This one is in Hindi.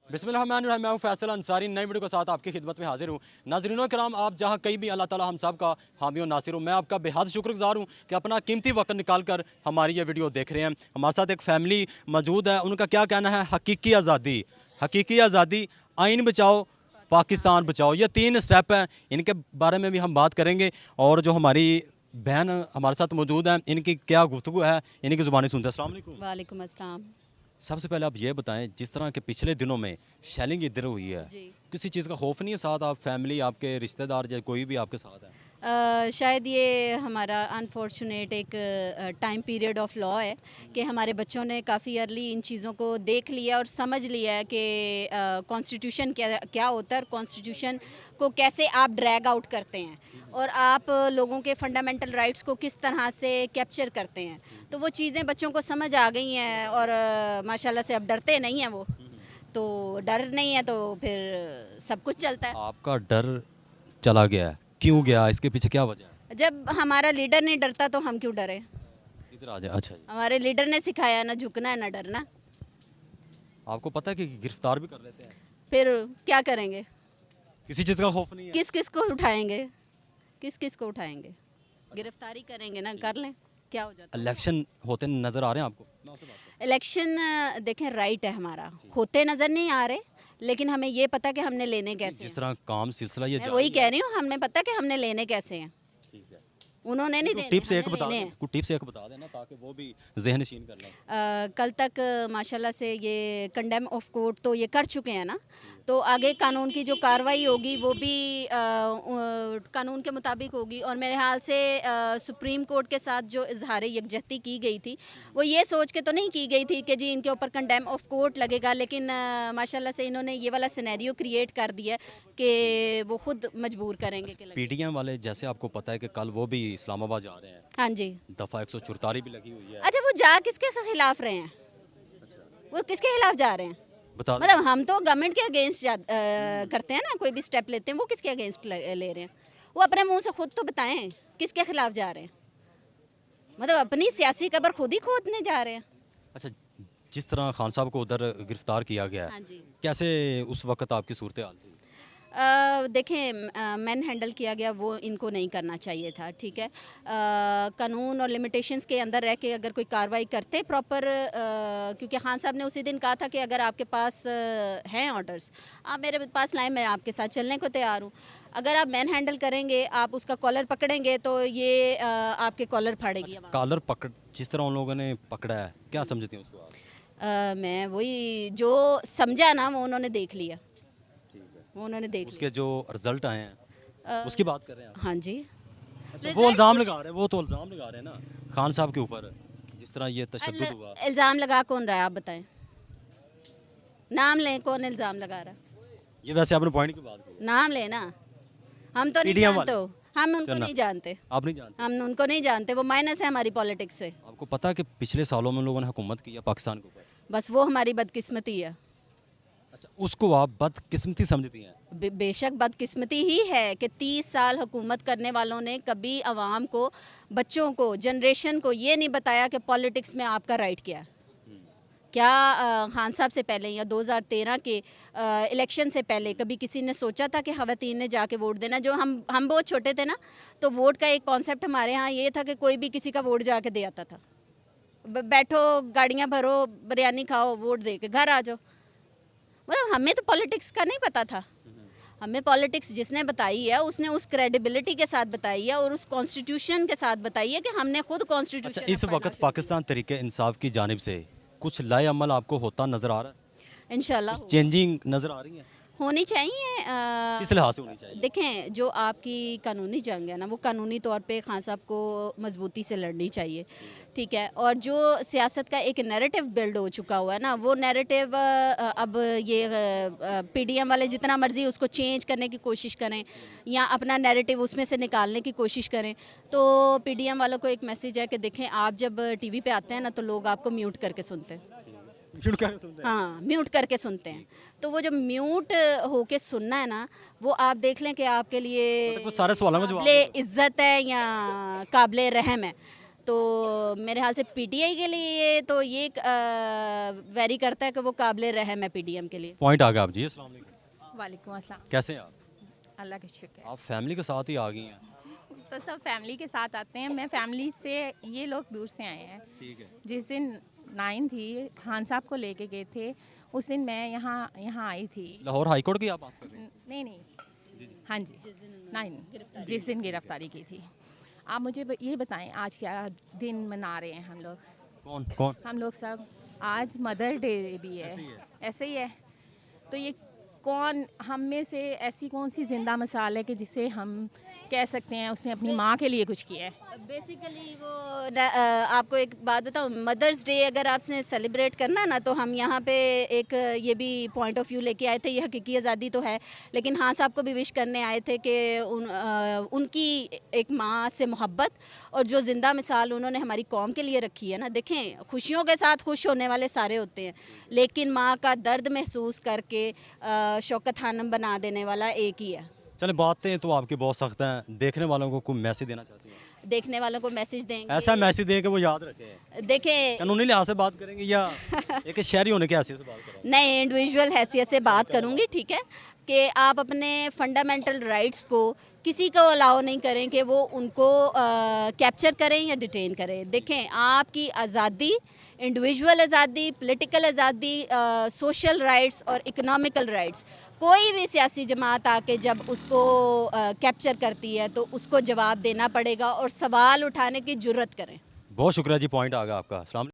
बिस्मिल्लाहिर्रहमानिर्रहीम। मैं हूं फैसल अंसारी, नई वीडियो के साथ आपकी खिदमत में हाजिर हूं। नाज़रीन कराम, आप जहां कहीं भी, अल्लाह ताला हम सब का हामी और नासिर हूं। मैं आपका बेहद शुक्रगुजार हूं कि अपना कीमती वक्त निकाल कर हमारी ये वीडियो देख रहे हैं। हमारे साथ एक फैमिली मौजूद है, उनका क्या कहना है। हकीकी आज़ादी, आइन बचाओ, पाकिस्तान बचाओ, ये 3 स्टेप हैं। इनके बारे में भी हम बात करेंगे। और जो हमारी बहन हमारे साथ मौजूद हैं, इनकी क्या गुफ्तगू है, इनकी ज़ुबानी सुनते हैं। अस्सलाम वालेकुम। वालेकुम अस्सलाम। सबसे पहले आप ये बताएं, जिस तरह के पिछले दिनों में शेलिंग इधर हुई है, जी। किसी चीज़ का खौफ नहीं है? साथ आप फैमिली, आपके रिश्तेदार या कोई भी आपके साथ है? शायद ये हमारा अनफॉर्चुनेट एक टाइम पीरियड ऑफ लॉ है कि हमारे बच्चों ने काफ़ी अर्ली इन चीज़ों को देख लिया और समझ लिया है कि कॉन्स्टिट्यूशन क्या होता है और कॉन्स्टिट्यूशन को कैसे आप ड्रैग आउट करते हैं और आप लोगों के फंडामेंटल राइट्स को किस तरह से कैप्चर करते हैं। तो वो चीज़ें बच्चों को समझ आ गई हैं और माशाल्लाह से अब डरते नहीं हैं वो। तो डर नहीं है तो फिर सब कुछ चलता है। आपका डर चला गया है, क्यों गया? इसके पीछे क्या वजह है? जब हमारा लीडर नहीं डरता तो हम क्यों डरे? इधर आ जाए। अच्छा जी। हमारे लीडर ने सिखाया ना झुकना है ना डरना। आपको पता है कि गिरफ्तार भी कर लेते हैं? फिर क्या करेंगे? किसी चीज़ का खौफ नहीं है? किस किस को उठाएंगे? किस किस को उठाएंगे? गिरफ्तारी करेंगे ना, कर लें, क्या हो जाता है? इलेक्शन होते नज़र आ रहे हैं आपको? मैं आपसे बात करता इलेक्शन देखें, राइट है हमारा, होते नज़र नहीं आ रहे, लेकिन हमें ये पता कि हमने लेने हूं। कैसे जिस हैं। तरह काम सिलसिला ये मैं वही जारी है। कह रही हूँ, हमने पता कि हमने लेने कैसे हैं। ठीक है। उन्होंने नहीं कुछ देने, टिप्स एक हमने बता लेने दें, हैं। कुछ टिप्स एक बता देना ताकि वो भी जहन नशीन कर लें। कल तक माशाल्लाह से ये कंडेम ऑफ कोर्ट तो ये कर चुके हैं ना, तो आगे कानून की जो कार्रवाई होगी वो भी कानून के मुताबिक होगी। और मेरे ख्याल से सुप्रीम कोर्ट के साथ जो इजहार यकजहती की गई थी वो ये सोच के तो नहीं की गई थी कि जी इनके ऊपर कंडेम ऑफ कोर्ट लगेगा, लेकिन माशाल्लाह से इन्होंने ये वाला सिनेरियो क्रिएट कर दिया कि वो खुद मजबूर करेंगे कि लगे। पीडीएम वाले, जैसे आपको पता है कि कल वो भी इस्लामाबाद जा रहे हैं, हाँ जी। दफ़ा 144 भी लगी हुई है। अच्छा, वो जा किसके खिलाफ रहे हैं? वो किसके खिलाफ जा रहे हैं? बता दें। मतलब हम तो गवर्नमेंट के अगेंस्ट करते हैं ना, कोई भी स्टेप लेते हैं, वो किसके अगेंस्ट ले रहे हैं? वो अपने मुंह से खुद तो बताएं किसके खिलाफ जा रहे हैं। मतलब अपनी सियासी कब्र खुद ही खोदने जा रहे हैं। अच्छा, जिस तरह खान साहब को उधर गिरफ्तार किया गया, हाँ जी। कैसे उस वक्त आपकी सूरत हाल थी? देखें, मैन हैंडल किया गया, वो इनको नहीं करना चाहिए था, ठीक है। कानून और लिमिटेशंस के अंदर रह के अगर कोई कार्रवाई करते प्रॉपर, क्योंकि खान साहब ने उसी दिन कहा था कि अगर आपके पास हैं ऑर्डर्स, आप मेरे पास लाएं, मैं आपके साथ चलने को तैयार हूँ। अगर आप मैन हैंडल करेंगे, आप उसका कॉलर पकड़ेंगे तो ये आपके कॉलर फाड़ेगी। अच्छा, कॉलर पकड़, जिस तरह उन लोगों ने पकड़ा है, क्या समझती हैं उसको आप? मैं वही जो समझा ना वो उन्होंने देख लिया, वो उन्होंने देख उसके जो रिजल्ट आए हैं लिया। उसकी बात कर रहे हैं आप? हाँ जी। अच्छा, वो इल्ज़ाम लगा रहे हैं, वो तो इल्ज़ाम लगा रहे हैं ना खान साहब के ऊपर, जिस तरह ये तशद्दुद हुआ। इल्ज़ाम लगा कौन रहा है, आप बताएं, नाम लें, कौन इल्ज़ाम लगा रहा है? ये वैसे आपने पॉइंट की बात की। नाम लें ना। हम तो नहीं PDM जानते, वाले? हम उनको चलना। नहीं जानते, आप नहीं जानते? हम उनको नहीं जानते, वो माइनस है हमारी पॉलिटिक्स से। आपको पता है कि पिछले सालों में लोगों ने हुकूमत की है पाकिस्तान के ऊपर? बस वो हमारी बदकिस्मती है। अच्छा, उसको आप बदकिस्मती समझती हैं? बेशक बदकिस्मती ही है कि 30 साल हुकूमत करने वालों ने कभी आवाम को, बच्चों को, जनरेशन को ये नहीं बताया कि पॉलिटिक्स में आपका राइट क्या है। क्या खान साहब से पहले या 2013 के इलेक्शन से पहले कभी किसी ने सोचा था कि ख़वातीन ने जाके वोट देना? जो हम बहुत छोटे थे ना, तो वोट का एक कॉन्सेप्ट हमारे यहाँ ये था कि कोई भी किसी का वोट जाके दे आता था। बैठो, गाड़ियाँ भरो, बिरयानी खाओ, वोट दे के घर आ जाओ। मतलब हमें तो पॉलिटिक्स का नहीं पता था। हमें पॉलिटिक्स जिसने बताई है उसने उस क्रेडिबिलिटी के साथ बताई है और उस कॉन्स्टिट्यूशन के साथ बताई है कि हमने खुद अच्छा, कॉन्स्टिट्यूशन इस वक्त पाकिस्तान तरीके इंसाफ की जानिब से कुछ लाए अमल आपको होता नज़र आ रहा है? इंशाल्लाह चेंजिंग नज़र आ रही है? होनी चाहिए। किस लिहाज से होनी चाहिए? देखें, जो आपकी कानूनी जंग है ना, वो कानूनी तौर पे खान साहब को मजबूती से लड़नी चाहिए, ठीक है। और जो सियासत का एक नैरेटिव बिल्ड हो चुका हुआ है ना, वो नैरेटिव अब ये पीडीएम वाले जितना मर्जी उसको चेंज करने की कोशिश करें या अपना नैरेटिव उसमें से निकालने की कोशिश करें, तो पीडीएम वालों को एक मैसेज है कि देखें, आप जब टीवी पे आते हैं ना तो लोग आपको म्यूट करके सुनते हैं। हाँ, म्यूट करके सुनते हैं। तो वो जो म्यूट होके सुनना है ना, वो आप देख लें कि आपके लिए मतलब वो सारे सवालों का जवाब काबिले इज्जत है या काबिले रहम है। तो मेरे ख्याल से पीटीआई के लिए ये तो ये वेरी करता है कि वो काबिल रहम है पीडीएम के लिए। पॉइंट आ गया आप जी। अस्सलाम वालेकुम। वालेकुम अस्सलाम। कैसे हैं आप? अल्लाह का शुक्र है। आप फैमिली के साथ ही आ गई हैं। तो सब फैमिली के साथ आते हैं। मैं फैमिली से, ये लोग दूर से आए हैं। ठीक है। जिस दिन 9 थी, खान साहब को लेके गए थे, उस दिन मैं यहाँ आई थी। लाहौर हाई कोर्ट की आप बात कर रहे हैं? नहीं, हाँ जी, 9 जिस दिन गिरफ्तारी की थी। आप मुझे ये बताएं आज क्या दिन मना रहे हैं हम लोग? कौन कौन? हम लोग सब आज मदर डे भी है। ऐसे ही है। तो ये कौन हम में से ऐसी कौन सी जिंदा मिसाल है कि जिसे हम कह सकते हैं उसने अपनी माँ के लिए कुछ किया है? बेसिकली वो आपको एक बात बताऊँ, मदर्स डे अगर आपने सेलिब्रेट करना ना, तो हम यहाँ पे एक ये भी पॉइंट ऑफ व्यू लेके आए थे। ये हकीकी आज़ादी तो है, लेकिन हाँ साहब को भी विश करने आए थे कि उनकी एक माँ से मोहब्बत और जो ज़िंदा मिसाल उन्होंने हमारी कौम के लिए रखी है ना। देखें, खुशियों के साथ खुश होने वाले सारे होते हैं, लेकिन माँ का दर्द महसूस करके शौकत खानम बना देने वाला एक ही है। चले, बातें तो आपकी बहुत सख्त हैं। देखने वालों को कोई मैसेज देना चाहती हैं? देखने वालों को मैसेज देंगे, ऐसा मैसेज दें कि वो याद रखें। देखें, कानूनी लिहाज से बात करेंगे या एक शहरी होने की हैसियत से बात करेंगे? नए इंडिविजुअल हैसियत से बात करूंगी, ठीक है, कि आप अपने फंडामेंटल राइट्स को किसी को अलाउ नहीं करें कि वो उनको कैप्चर करें या डिटेन करें। देखें, आपकी आज़ादी, इंडिविजुअल आज़ादी, पॉलिटिकल आज़ादी, सोशल राइट्स और इकोनॉमिकल राइट्स, कोई भी सियासी जमात आके जब उसको कैप्चर करती है तो उसको जवाब देना पड़ेगा और सवाल उठाने की जुर्रत करें। बहुत शुक्रिया जी, पॉइंट आ गया आपका। अस्सलाम।